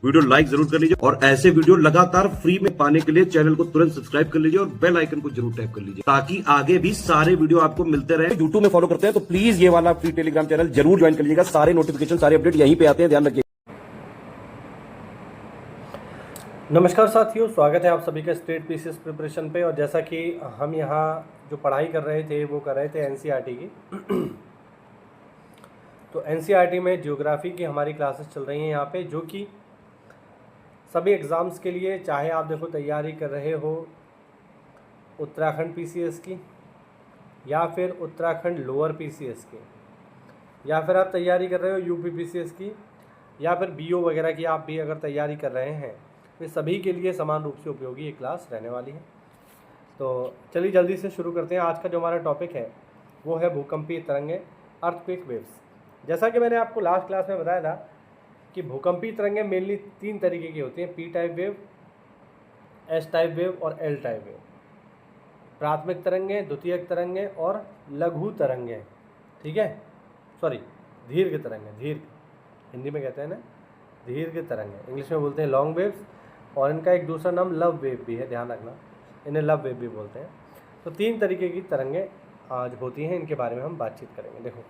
Video like जरूर कर लीजिए और ऐसे वीडियो लगातार फ्री में पाने के लिए चैनल को तुरंत सब्सक्राइब कर लीजिए और बेल आइकन को जरूर टैप कर लीजिए ताकि आगे भी सारे वीडियो आपको मिलते रहे। यूट्यूब में फॉलो करते हैं तो प्लीज ये वाला फ्री टेलीग्राम चैनल जरूर ज्वाइन कर लीजिएगा। सारे नोटिफिकेशन सारे अपडेट यहीं पे आते हैं, ध्यान रखिए। नमस्कार साथियों, स्वागत है आप सभी का स्टेट पीसीएस प्रिपरेशन पे। और जैसा कि हम यहाँ जो पढ़ाई कर रहे थे वो कर रहे थे एनसीईआरटी की। तो एनसीईआरटी में ज्योग्राफी की हमारी क्लासेस चल रही हैं यहाँ पे, जो कि सभी एग्ज़ाम्स के लिए, चाहे आप देखो तैयारी कर रहे हो उत्तराखंड पीसीएस की या फिर उत्तराखंड लोअर पीसीएस की, या फिर आप तैयारी कर रहे हो यूपी पीसीएस की, या फिर बीओ वगैरह की आप भी अगर तैयारी कर रहे हैं, तो सभी के लिए समान रूप से उपयोगी ये क्लास रहने वाली है। तो चलिए जल्दी से शुरू करते हैं। आज का जो हमारा टॉपिक है वो है भूकंपीय तरंगें, अर्थक्वेक वेव्स। जैसा कि मैंने आपको लास्ट क्लास में बताया था कि भूकंपीय तरंगें मेनली 3 तरीके की होती हैं, P type wave, S type wave और एल टाइप वेव। प्राथमिक तरंगें, द्वितीयक तरंगें और लघु तरंगें, ठीक है, सॉरी दीर्घ तरंगें, दीर्घ हिंदी में कहते हैं ना दीर्घ तरंगें, इंग्लिश में बोलते हैं लॉन्ग वेव्स, और इनका एक दूसरा नाम लव वेव भी है, ध्यान रखना, इन्हें लव वेव भी बोलते हैं। तो 3 तरीके की तरंगें आज होती हैं, इनके बारे में हम बातचीत करेंगे। देखो,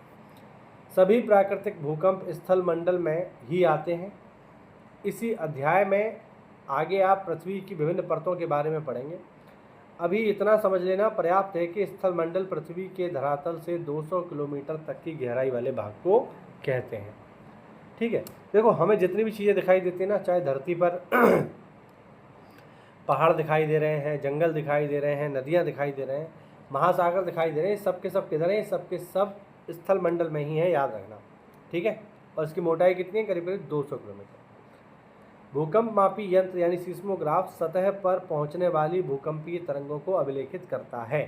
सभी प्राकृतिक भूकंप स्थल मंडल में ही आते हैं। इसी अध्याय में आगे आप पृथ्वी की विभिन्न परतों के बारे में पढ़ेंगे। अभी इतना समझ लेना पर्याप्त है कि स्थल मंडल पृथ्वी के धरातल से 200 किलोमीटर तक की गहराई वाले भाग को कहते हैं, ठीक है। देखो, हमें जितनी भी चीज़ें दिखाई देती हैं ना, चाहे धरती पर पहाड़ दिखाई दे रहे हैं, जंगल दिखाई दे रहे हैं, नदियाँ दिखाई दे रहे हैं, महासागर दिखाई दे रहे हैं, सब के सब किधर हैं? सब के सब स्थल मंडल में ही है, याद रखना, ठीक है। और इसकी मोटाई कितनी है? करीब करीब 200 किलोमीटर। भूकंप मापी यंत्र यानी सीस्मोग्राफ सतह पर पहुंचने वाली भूकंपीय तरंगों को अभिलेखित करता है।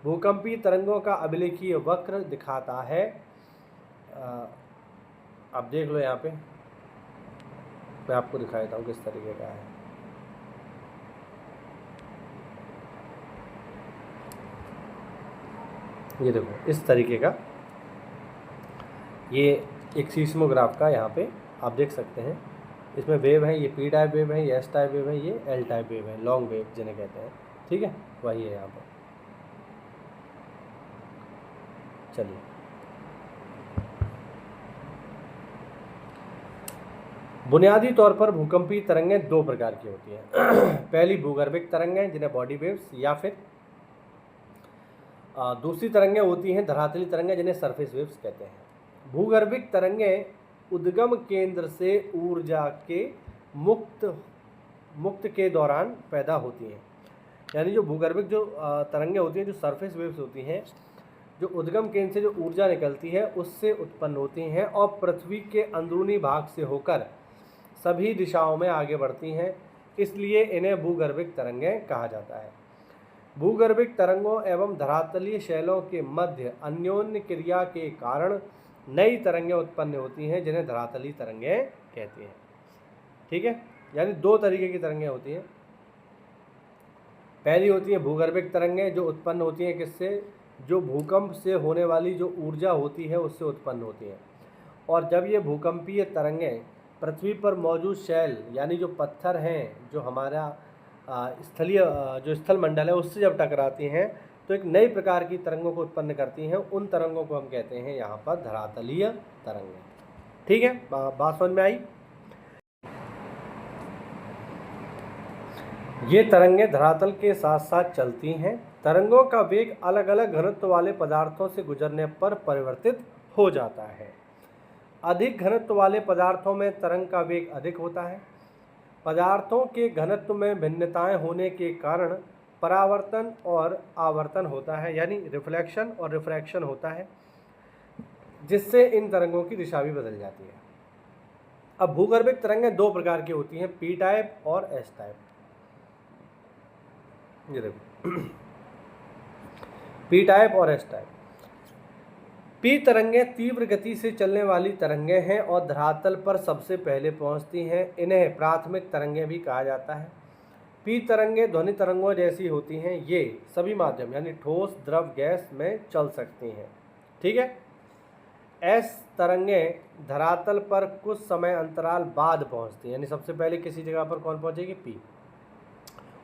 भूकंपीय तरंगों का अभिलेखीय वक्र दिखाता है, आप देख लो यहाँ पे, मैं आपको दिखा देता हूँ किस तरीके का है। ये देखो, इस तरीके का ये एक सीस्मोग्राफ का यहाँ पे आप देख सकते हैं। इसमें वेव है, ये पी टाइप वेव है, ये एस टाइप वेव है, ये एल टाइप वेव है, लॉन्ग वेव जिन्हें कहते हैं, ठीक है, वही है यहाँ पर। चलिए, बुनियादी तौर पर भूकंपीय तरंगें 2 प्रकार की होती हैं। पहली भूगर्भिक तरंगें जिन्हें बॉडी वेव्स, या फिर दूसरी तरंगें होती हैं धरातली तरंगें जिन्हें सरफेस वेव्स कहते हैं। भूगर्भिक तरंगें उद्गम केंद्र से ऊर्जा के मुक्त के दौरान पैदा होती हैं। यानी जो भूगर्भिक जो तरंगें होती हैं, जो सरफेस वेव्स होती हैं, जो उद्गम केंद्र से जो ऊर्जा निकलती है उससे उत्पन्न होती हैं और पृथ्वी के अंदरूनी भाग से होकर सभी दिशाओं में आगे बढ़ती हैं, इसलिए इन्हें भूगर्भिक तरंगें कहा जाता है। भूगर्भिक तरंगों एवं धरातलीय शैलों के मध्य अन्योन्य क्रिया के कारण नई तरंगें उत्पन्न होती हैं जिन्हें धरातलीय तरंगें कहती हैं, ठीक है। यानी 2 तरीके की तरंगें होती हैं। पहली होती हैं भूगर्भिक तरंगें, जो उत्पन्न होती हैं किससे? जो भूकंप से होने वाली जो ऊर्जा होती है उससे उत्पन्न होती हैं। और जब ये भूकंपीय तरंगें पृथ्वी पर मौजूद शैल यानी जो पत्थर हैं, जो हमारा स्थलीय जो स्थल मंडल है उससे जब टकराती हैं तो एक नई प्रकार की तरंगों को उत्पन्न करती हैं। उन तरंगों को हम कहते हैं यहाँ पर धरातलीय तरंगें, ठीक है। बात समझ में आई? ये तरंगें धरातल के साथ साथ चलती हैं। तरंगों का वेग अलग अलग घनत्व वाले पदार्थों से गुजरने पर परिवर्तित हो जाता है। अधिक घनत्व वाले पदार्थों में तरंग का वेग अधिक होता है। पदार्थों के घनत्व में भिन्नताएं होने के कारण परावर्तन और आवर्तन होता है, यानी रिफ्लेक्शन और रिफ्रैक्शन होता है, जिससे इन तरंगों की दिशा भी बदल जाती है। अब भूगर्भिक तरंगें 2 प्रकार की होती हैं, पी टाइप और एस टाइप। ये देखो, पी टाइप और एस टाइप। पी तरंगें तीव्र गति से चलने वाली तरंगें हैं और धरातल पर सबसे पहले पहुंचती हैं। इन्हें प्राथमिक तरंगें भी कहा जाता है। पी तरंगें ध्वनि तरंगों जैसी होती हैं। ये सभी माध्यम यानी ठोस, द्रव, गैस में चल सकती हैं, ठीक है। एस तरंगें धरातल पर कुछ समय अंतराल बाद पहुंचती हैं, यानी सबसे पहले किसी जगह पर कौन पहुंचेगी, पी,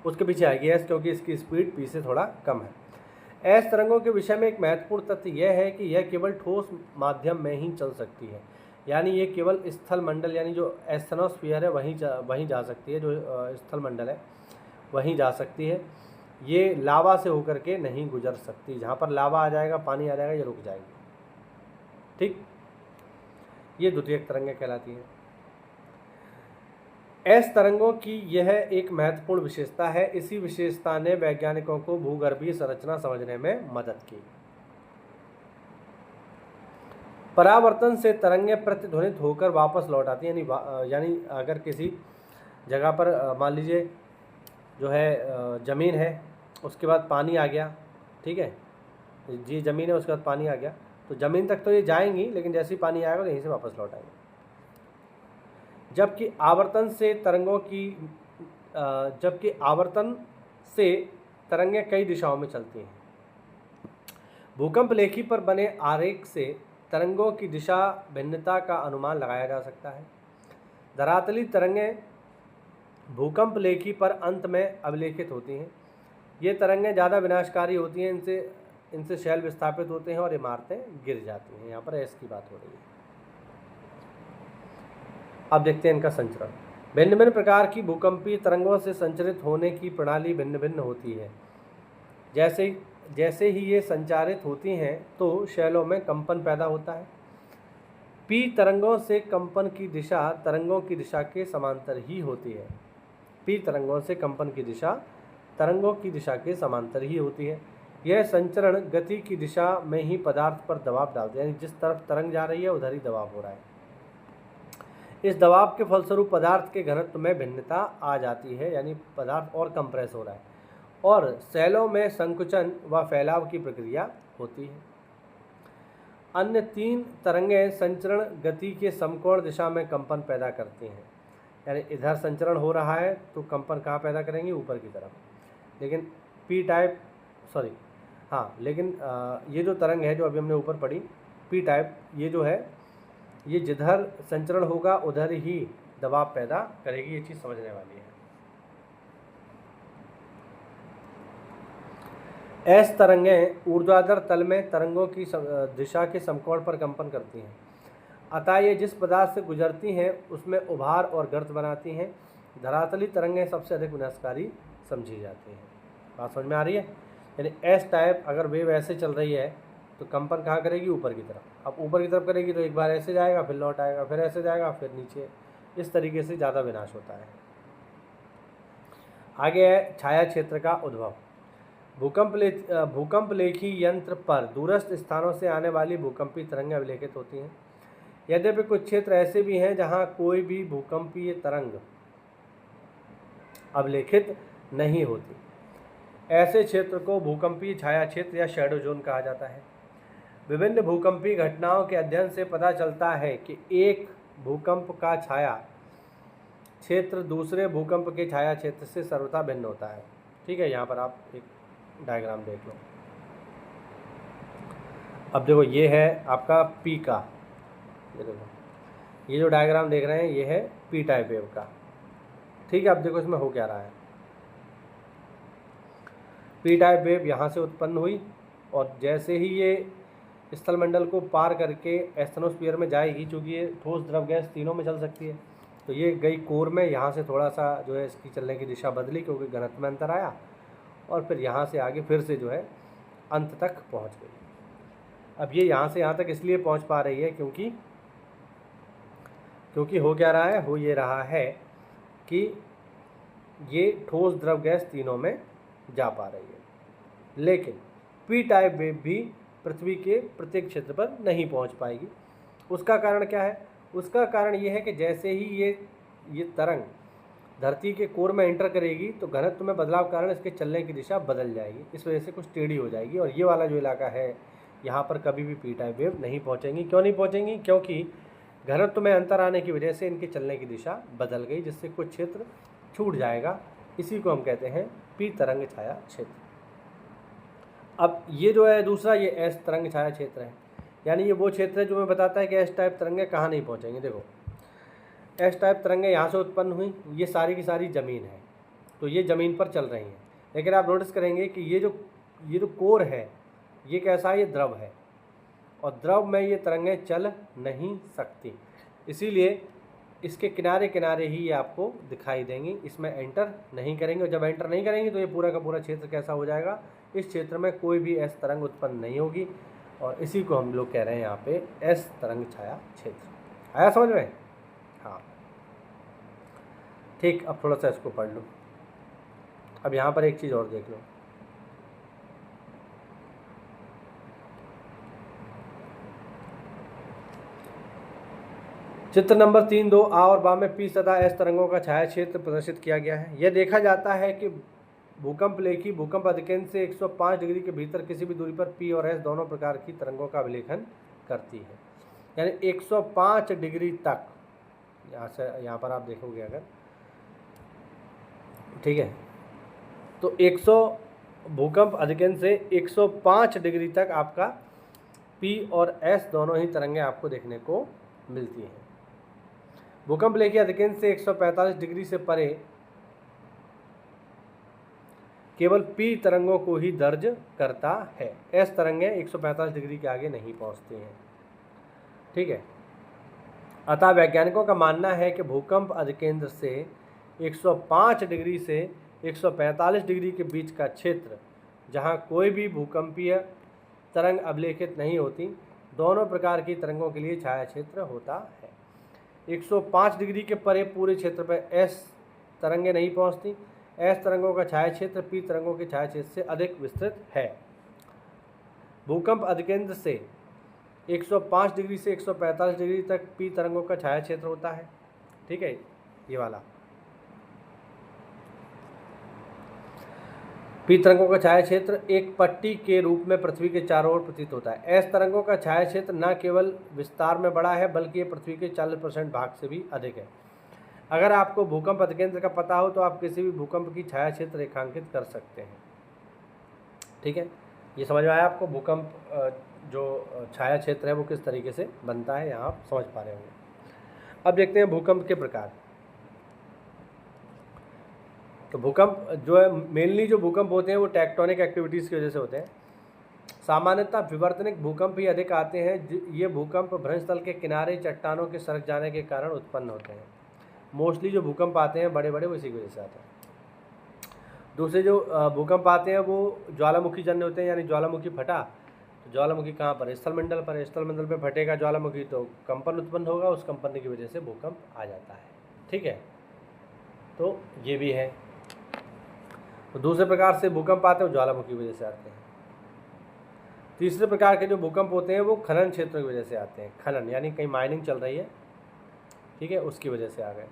उसके पीछे आएगी एस, क्योंकि इसकी स्पीड पी से थोड़ा कम है। एस तरंगों के विषय में एक महत्वपूर्ण तथ्य यह है कि यह केवल ठोस माध्यम में ही चल सकती है, यानी ये केवल स्थल मंडल यानी जो एस्थेनोस्फीयर है वहीं जा सकती है, जो स्थल मंडल है वहीं जा सकती है। ये लावा से होकर के नहीं गुजर सकती, जहाँ पर लावा आ जाएगा, पानी आ जाएगा, ये रुक जाएगी। ठीक, ये द्वितीयक तरंगें कहलाती हैं। एस तरंगों की यह एक महत्वपूर्ण विशेषता है। इसी विशेषता ने वैज्ञानिकों को भूगर्भीय संरचना समझने में मदद की। परावर्तन से तरंगें प्रतिध्वनित होकर वापस लौट आती हैं, यानी अगर किसी जगह पर मान लीजिए जो है ज़मीन है, उसके बाद पानी आ गया, ठीक है, ये ज़मीन है, उसके बाद पानी आ गया, तो ज़मीन तक तो ये जाएंगी, लेकिन जैसे ही पानी आएगा तो यहीं से वापस लौट आएंगे। जबकि आवर्तन से तरंगें कई दिशाओं में चलती हैं। भूकंप लेखी पर बने आरेख से तरंगों की दिशा भिन्नता का अनुमान लगाया जा सकता है। धरातली तरंगें भूकंप लेखी पर अंत में अभिलेखित होती हैं। ये तरंगें ज़्यादा विनाशकारी होती हैं, इनसे शैल विस्थापित होते हैं और इमारतें गिर जाती हैं। यहाँ पर ऐसी बात हो रही है। अब देखते हैं इनका संचरण। भिन्न भिन्न प्रकार की भूकंपीय तरंगों से संचरित होने की प्रणाली भिन्न भिन्न होती है। जैसे ही ये संचारित होती हैं तो शैलों में कंपन पैदा होता है। पी तरंगों से कंपन की दिशा तरंगों की दिशा के समांतर ही होती है। पी तरंगों से कंपन की दिशा तरंगों की दिशा के समांतर ही होती है। यह संचरण गति की दिशा में ही पदार्थ पर दबाव डालते हैं, यानी जिस तरफ तरंग जा रही है उधर ही दबाव हो रहा है। इस दबाव के फलस्वरूप पदार्थ के घनत्व में भिन्नता आ जाती है, यानी पदार्थ और कंप्रेस हो रहा है, और शैलों में संकुचन व फैलाव की प्रक्रिया होती है। अन्य तीन तरंगें संचरण गति के समकोण दिशा में कंपन पैदा करती हैं, यानी इधर संचरण हो रहा है तो कंपन कहाँ पैदा करेंगी, ऊपर की तरफ। लेकिन लेकिन ये जो तरंग है जो अभी हमने ऊपर पढ़ी पी टाइप, ये जो है ये जिधर संचरण होगा उधर ही दबाव पैदा करेगी। ये चीज़ समझने वाली है। एस तरंगें ऊर्ध्वाधर तल में तरंगों की दिशा के समकोण पर कंपन करती हैं, अतः ये जिस पदार्थ से गुजरती हैं उसमें उभार और गर्त बनाती हैं। धरातली तरंगें सबसे अधिक विनाशकारी समझी जाती हैं। बात समझ में आ रही है? यानी एस टाइप अगर वेव ऐसे चल रही है तो कंपन कहाँ करेगी, ऊपर की तरफ। अब ऊपर की तरफ करेगी तो एक बार ऐसे जाएगा, फिर लौट आएगा, फिर ऐसे जाएगा, फिर नीचे। इस तरीके से ज़्यादा विनाश होता है। आगे है छाया क्षेत्र का उद्भव। भूकंप लेखी यंत्र पर दूरस्थ स्थानों से आने वाली भूकंपीय तरंगें अभिलेखित होती हैं। यद्यपि कुछ क्षेत्र ऐसे भी हैं जहां कोई भी भूकंपीय तरंग अभिलेखित नहीं होती। ऐसे क्षेत्र को भूकंपीय छाया क्षेत्र या शैडो जोन कहा जाता है। विभिन्न भूकंपीय घटनाओं के अध्ययन से पता चलता है कि एक भूकंप का छाया क्षेत्र दूसरे भूकंप के छाया क्षेत्र से सर्वथा भिन्न होता है। ठीक है, यहाँ पर आप एक डायग्राम देख लो। अब देखो ये है आपका पी का, ये देखो ये जो डायग्राम देख रहे हैं ये है पी टाइप वेव का। ठीक है, अब देखो इसमें हो क्या रहा है। पी टाइप वेव यहाँ से उत्पन्न हुई और जैसे ही ये स्थलमंडल को पार करके एस्थेनोस्फीयर में जाएगी, चूँकि ये ठोस द्रव गैस तीनों में चल सकती है, तो ये गई कोर में। यहाँ से थोड़ा सा जो है इसकी चलने की दिशा बदली क्योंकि घनत्व में अंतर आया, और फिर यहाँ से आगे फिर से जो है अंत तक पहुँच गई। अब ये यहाँ से यहाँ तक इसलिए पहुँच पा रही है क्योंकि हो क्या रहा है, हो ये रहा है कि ये ठोस द्रव गैस तीनों में जा पा रही है। लेकिन पी टाइप वेव भी पृथ्वी के प्रत्येक क्षेत्र पर नहीं पहुंच पाएगी। उसका कारण क्या है? उसका कारण ये है कि जैसे ही ये तरंग धरती के कोर में एंटर करेगी तो घनत्व में बदलाव के कारण इसके चलने की दिशा बदल जाएगी। इस वजह से कुछ टेढ़ी हो जाएगी, और ये वाला जो इलाका है यहाँ पर कभी भी पी टाइप वेव नहीं पहुँचेंगी। क्यों नहीं पहुँचेंगी? क्योंकि घनत्व में अंतर आने की वजह से इनके चलने की दिशा बदल गई, जिससे कुछ क्षेत्र छूट जाएगा। इसी को हम कहते हैं पी तरंग छाया क्षेत्र। अब ये जो है दूसरा, ये एस तरंग छाया क्षेत्र है। यानी ये वो क्षेत्र है जो हमें बताता है कि एस टाइप तरंगें कहाँ नहीं पहुँचेंगी। देखो एस टाइप तरंगें यहाँ से उत्पन्न हुई, ये सारी की सारी ज़मीन है, तो ये ज़मीन पर चल रही हैं। लेकिन आप नोटिस करेंगे कि ये जो कोर है ये कैसा है, ये द्रव है, और द्रव में ये तरंगें चल नहीं सकती, इसीलिए इसके किनारे किनारे ही ये आपको दिखाई देंगी, इसमें एंटर नहीं करेंगे। और जब एंटर नहीं करेंगी तो ये पूरा का पूरा क्षेत्र कैसा हो जाएगा, इस क्षेत्र में कोई भी एस तरंग उत्पन्न नहीं होगी, और इसी को हम लोग कह रहे हैं यहाँ पे एस तरंग छाया क्षेत्र। आया समझ में? हाँ ठीक। अब थोड़ा सा इसको पढ़ लो। अब यहाँ पर एक चीज़ और देख लो, चित्र नंबर 3.2 आ और बा में पी तथा एस तरंगों का छाया क्षेत्र प्रदर्शित किया गया है। यह देखा जाता है कि भूकंप लेखी भूकंप अधिकेंद्र से 105 डिग्री के भीतर किसी भी दूरी पर पी और एस दोनों प्रकार की तरंगों का अभिलेखन करती है। यानी 105 डिग्री तक, यहाँ पर आप देखोगे अगर, ठीक है, तो 100 भूकंप अधिकेंद्र से 105 डिग्री तक आपका पी और एस दोनों ही तरंगें आपको देखने को मिलती हैं। भूकंप लेखी अधिकेंद्र से 145 डिग्री से परे केवल पी तरंगों को ही दर्ज करता है, एस तरंगें 145 डिग्री के आगे नहीं पहुंचती हैं। ठीक है, अतः वैज्ञानिकों का मानना है कि भूकंप अधिकेंद्र से 105 डिग्री से 145 डिग्री के बीच का क्षेत्र, जहां कोई भी भूकंपीय तरंग अभिलेखित नहीं होती, दोनों प्रकार की तरंगों के लिए छाया क्षेत्र होता है। 105 डिग्री के परे पूरे क्षेत्र पर एस तरंगें नहीं पहुंचती। एस तरंगों का छाया क्षेत्र पी तरंगों के छाया क्षेत्र से अधिक विस्तृत है। भूकंप अधिकेंद्र से 105 डिग्री से 145 डिग्री तक पी तरंगों का छाया क्षेत्र होता है। ठीक है, ये वाला पी तरंगों का छाया क्षेत्र एक पट्टी के रूप में पृथ्वी के चारों ओर प्रतीत होता है। एस तरंगों का छाया क्षेत्र न केवल विस्तार में बड़ा है बल्कि ये पृथ्वी के 40% भाग से भी अधिक है। अगर आपको भूकंप अधिकेंद्र का पता हो तो आप किसी भी भूकंप की छाया क्षेत्र रेखांकित कर सकते हैं। ठीक है, ये समझ में आया आपको भूकंप जो छाया क्षेत्र है वो किस तरीके से बनता है, यहाँ आप समझ पा रहे होंगे। अब देखते हैं भूकंप के प्रकार। तो भूकंप जो है, मेनली जो भूकंप होते हैं वो टेक्टोनिक एक्टिविटीज़ की वजह से होते हैं। सामान्यतः विवर्तनिक भूकंप ही अधिक आते हैं। ये भूकंप भ्रंशतल के किनारे चट्टानों के सरक जाने के कारण उत्पन्न होते हैं। मोस्टली जो भूकंप आते हैं बड़े बड़े वो इसी की वजह से आते हैं। दूसरे जो भूकंप आते हैं वो ज्वालामुखी जन्य होते हैं, यानी ज्वालामुखी फटा तो ज्वालामुखी कहाँ पर, स्थलमंडल पर, स्थलमंडल पर फटेगा ज्वालामुखी तो कंपन उत्पन्न होगा, उस कंपन की वजह से भूकंप आ जाता है। ठीक है, तो ये भी है। तो दूसरे प्रकार से भूकंप आते हैं वो ज्वालामुखी की वजह से आते हैं। तीसरे प्रकार के जो भूकंप होते हैं वो खनन क्षेत्रों की वजह से आते हैं। खनन यानी कहीं माइनिंग चल रही है, ठीक है, उसकी वजह से आ गए।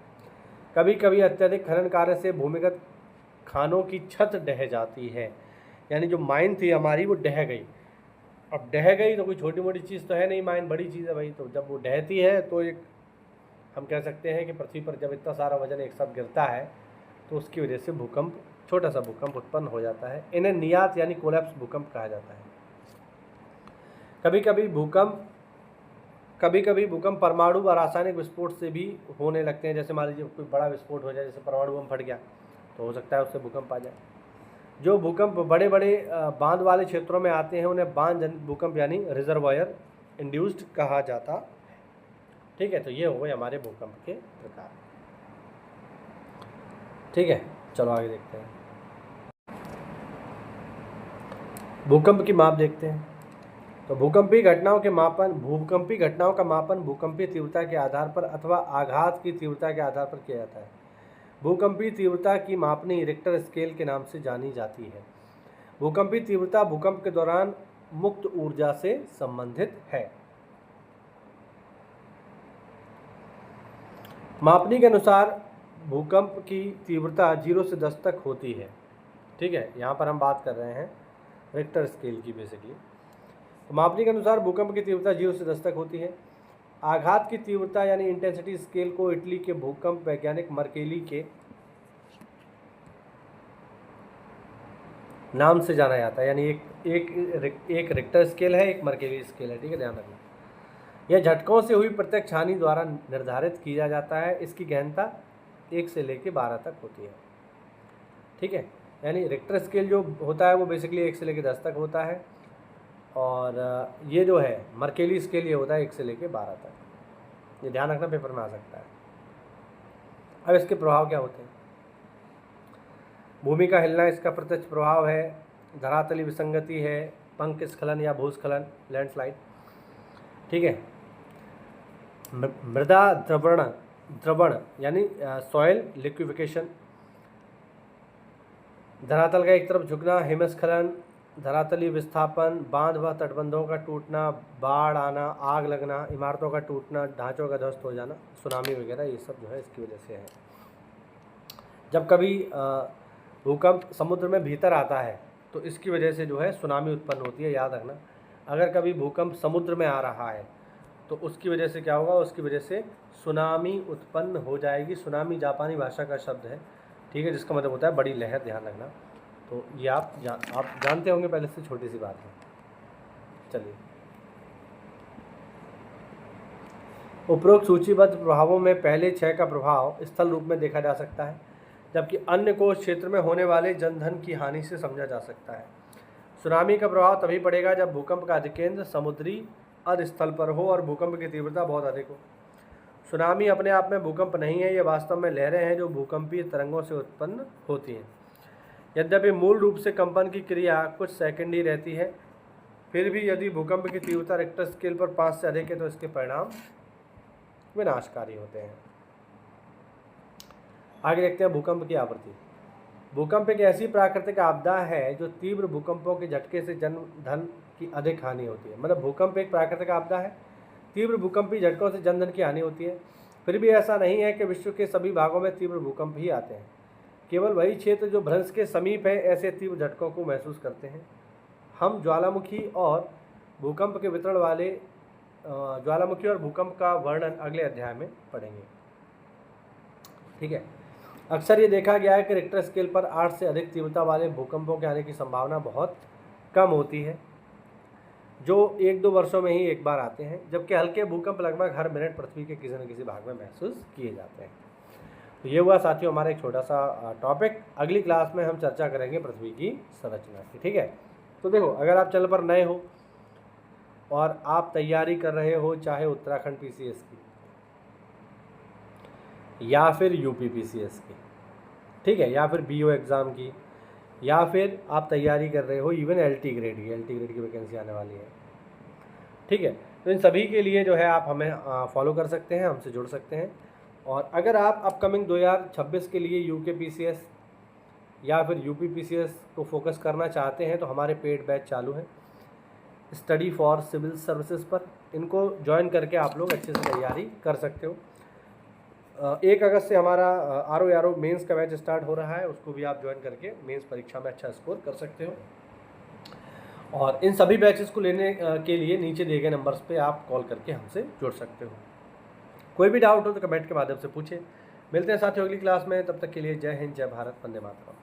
कभी कभी अत्यधिक खनन कार्य से भूमिगत खानों की छत ढह जाती है, यानी जो माइन थी हमारी वो ढह गई। अब ढह गई तो कोई छोटी मोटी चीज़ तो है नहीं, माइन बड़ी चीज़ है भाई। तो जब वो ढहती है तो एक हम कह सकते हैं कि पृथ्वी पर जब इतना सारा वजन एक साथ गिरता है तो उसकी वजह से भूकंप, छोटा सा भूकंप उत्पन्न हो जाता है। इन्हें नियात यानी कोलैप्स भूकंप कहा जाता है। कभी कभी भूकंप परमाणु व रासायनिक विस्फोट से भी होने लगते हैं। जैसे मान लीजिए कोई बड़ा विस्फोट हो जाए, जैसे परमाणु बम फट गया तो हो सकता है उससे भूकंप आ जाए। जो भूकंप बड़े बड़े बांध वाले क्षेत्रों में आते हैं उन्हें बांध जनित भूकंप यानी रिजर्वायर इंड्यूस्ड कहा जाता है। ठीक है, तो ये हो गए हमारे भूकंप के प्रकार। ठीक है, चलो आगे देखते हैं। भूकंप की माप देखते हैं। तो भूकंपीय घटनाओं का मापन भूकंपीय तीव्रता के आधार पर अथवा आघात की तीव्रता के आधार पर किया जाता है। भूकंपीय तीव्रता की मापनी रिक्टर स्केल के नाम से जानी जाती है। भूकंपीय तीव्रता भूकंप के दौरान मुक्त ऊर्जा से संबंधित है। मापनी के अनुसार भूकंप की तीव्रता 0 से 10 तक होती है। ठीक है, यहाँ पर हम बात कर रहे हैं रिक्टर स्केल की बेसिकली। तो मापनी के अनुसार भूकंप की तीव्रता 0 से 10 तक होती है। आघात की तीव्रता यानी इंटेंसिटी स्केल को इटली के भूकंप वैज्ञानिक मर्केली के नाम से जाना जाता है, यानी एक रिक्टर स्केल है, एक मर्केली स्केल है, ठीक है, ध्यान रखना। यह झटकों से हुई प्रत्यक्ष हानि द्वारा निर्धारित किया जाता है। इसकी गहनता 1 से लेकर 12 तक होती है, ठीक है। यानी रिक्टर स्केल जो होता है वो बेसिकली 1 से लेकर 10 तक होता है, और ये जो है मर्केली स्केल ये होता है 1 से लेकर 12 तक। ये ध्यान रखना, पेपर में आ सकता है। अब इसके प्रभाव क्या होते हैं? भूमि का हिलना इसका प्रत्यक्ष प्रभाव है, धरातली विसंगति है, पंख स्खलन या भूस्खलन, लैंडस्लाइड, ठीक है। मृदा द्रवण यानी सॉइल लिक्विफिकेशन, धरातल का एक तरफ झुकना, हिमस्खलन, धरातली विस्थापन, बांध व तटबंधों का टूटना, बाढ़ आना, आग लगना, इमारतों का टूटना, ढांचों का ध्वस्त हो जाना, सुनामी वगैरह, ये सब जो है इसकी वजह से है। जब कभी भूकंप समुद्र में भीतर आता है तो इसकी वजह से जो है सुनामी उत्पन्न होती है, याद रखना। अगर कभी भूकंप समुद्र में आ रहा है तो उसकी वजह से क्या होगा? उसकी वजह से सुनामी उत्पन्न हो जाएगी। सुनामी जापानी भाषा का शब्द है, ठीक है, जिसका मतलब होता है बड़ी लहर, ध्यान रखना। तो ये आप जानते होंगे पहले से, छोटी सी बात है। चलिए, उपरोक्त सूचीबद्ध प्रभावों में पहले 6 का प्रभाव स्थल रूप में देखा जा सकता है, जबकि अन्य को उस क्षेत्र में होने वाले जनधन की हानि से समझा जा सकता है। सुनामी का प्रभाव तभी पड़ेगा जब भूकंप का अधिकेंद्र समुद्री स्थल पर हो और भूकंप की तीव्रता बहुत अधिक हो। सुनामी अपने आप में भूकंप नहीं है, ये वास्तव में लहरें हैं जो भूकंपीय तरंगों से उत्पन्न होती हैं। यद्यपि मूल रूप से कंपन की क्रिया कुछ सेकंड ही रहती है, फिर भी यदि भूकंप की तीव्रता रिक्टर स्केल पर 5 से अधिक है तो इसके परिणाम विनाशकारी होते हैं। आगे देखते हैं भूकंप की आवृत्ति। भूकंप एक ऐसी प्राकृतिक आपदा है जो तीव्र भूकंपों के झटके से जन धन की अधिक हानि होती है। मतलब भूकंप एक प्राकृतिक आपदा है, तीव्र भूकंपीय झटकों से जनधन की हानि होती है। फिर भी ऐसा नहीं है कि विश्व के सभी भागों में तीव्र भूकंप ही आते हैं। केवल वही क्षेत्र जो भ्रंश के समीप है ऐसे तीव्र झटकों को महसूस करते हैं। हम ज्वालामुखी और भूकंप के वितरण वाले ज्वालामुखी और भूकंप का वर्णन अगले अध्याय में पढ़ेंगे, ठीक है। अक्सर ये देखा गया है कि रिक्टर स्केल पर 8 से अधिक तीव्रता वाले भूकंपों के आने की संभावना बहुत कम होती है, जो 1-2 वर्षों में ही एक बार आते हैं, जबकि हल्के भूकंप लगभग हर मिनट पृथ्वी के किसी न किसी भाग में महसूस किए जाते हैं। तो ये हुआ साथियों हमारा एक छोटा सा टॉपिक। अगली क्लास में हम चर्चा करेंगे पृथ्वी की संरचना की, ठीक है। तो देखो, अगर आप चैनल पर नए हो और आप तैयारी कर रहे हो चाहे उत्तराखंड PCS की या फिर UP PCS की, ठीक है, या फिर BO एग्ज़ाम की, या फिर आप तैयारी कर रहे हो इवन LT ग्रेड की वैकेंसी आने वाली है, ठीक है। तो इन सभी के लिए जो है आप हमें फॉलो कर सकते हैं, हमसे जुड़ सकते हैं। और अगर आप अपकमिंग 2026 के लिए UK PCS या फिर UP PCS को फोकस करना चाहते हैं तो हमारे पेड बैच चालू है स्टडी फॉर सिविल सर्विसेज पर। इनको ज्वाइन करके आप लोग अच्छे से तैयारी कर सकते हो। 1 अगस्त से हमारा RO मेंस का बैच स्टार्ट हो रहा है, उसको भी आप ज्वाइन करके मेंस परीक्षा में अच्छा स्कोर कर सकते हो। और इन सभी बैचेस को लेने के लिए नीचे दिए गए नंबर्स पे आप कॉल करके हमसे जुड़ सकते हो। कोई भी डाउट हो तो कमेंट के माध्यम से पूछें। मिलते हैं साथियों अगली क्लास में, तब तक के लिए जय हिंद, जय भारत, वंदे मातरम।